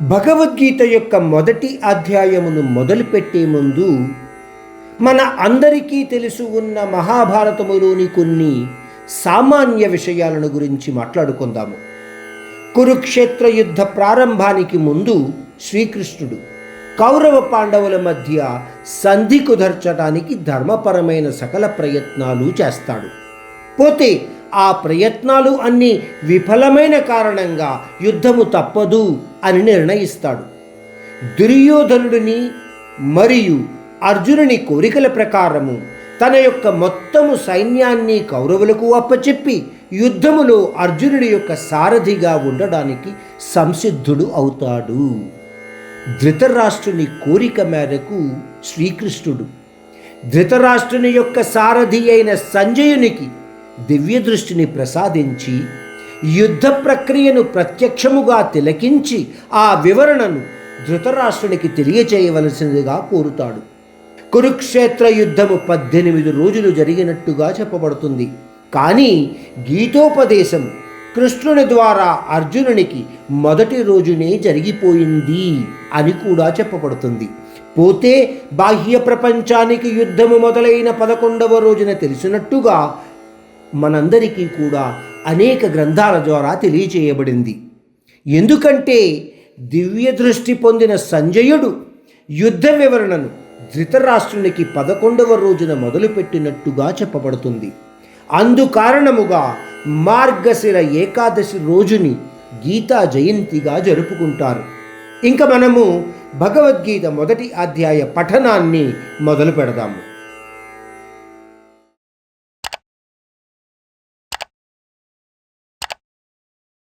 భగవద్గీత యొక్క మొదటి అధ్యాయమును మొదలుపెట్టే ముందు మన అందరికీ తెలుసు ఉన్న మహాభారతములోని కొన్ని సామాన్య విషయాలను గురించి మాట్లాడుకుందాము. కురుక్షేత్ర యుద్ధ ప్రారంభానికి ముందు శ్రీకృష్ణుడు కౌరవ పాండవుల మధ్య సంధి కుదర్చడానికి ధర్మపరమైన సకల ప్రయత్నాలు చేస్తాడు. పోతే ఆ ప్రయత్నాలు అన్నీ విఫలమైన కారణంగా యుద్ధము తప్పదు అని నిర్ణయిస్తాడు. దుర్యోధనుడిని మరియు అర్జునుని కోరికల ప్రకారము తన యొక్క మొత్తము సైన్యాన్ని కౌరవులకు అప్పచెప్పి యుద్ధములో అర్జునుడి యొక్క సారథిగా ఉండడానికి సంసిద్ధుడు అవుతాడు. ధృతరాష్ట్రుని కోరిక మేరకు శ్రీకృష్ణుడు ధృతరాష్ట్రుని యొక్క సారథి అయిన సంజయునికి దివ్య దృష్టిని ప్రసాదించి యుద్ధ ప్రక్రియను ప్రత్యక్షముగా తిలకించి ఆ వివరణను ధృతరాష్ట్రునికి తెలియచేయవలసినదిగా కోరుతాడు. కురుక్షేత్ర యుద్ధము 18 రోజులు జరిగినట్టుగా చెప్పబడుతుంది. కానీ గీతోపదేశం కృష్ణుని ద్వారా అర్జునునికి మొదటి రోజునే జరిగిపోయింది అని కూడా చెప్పబడుతుంది. పోతే బాహ్య ప్రపంచానికి యుద్ధము మొదలైన 11వ రోజున తెలిసినట్టుగా మనందరికీ కూడా అనేక గ్రంథాల ద్వారా తెలియచేయబడింది. ఎందుకంటే దివ్య దృష్టి పొందిన సంజయుడు యుద్ధ వివరణను ధృతరాష్ట్రునికి 11వ రోజున మొదలుపెట్టినట్టుగా చెప్పబడుతుంది. అందుకారణముగా మార్గశిర ఏకాదశి రోజుని గీతా జయంతిగా జరుపుకుంటారు. ఇంకా మనము భగవద్గీత మొదటి అధ్యాయ పఠనాన్ని మొదలు పెడదాము.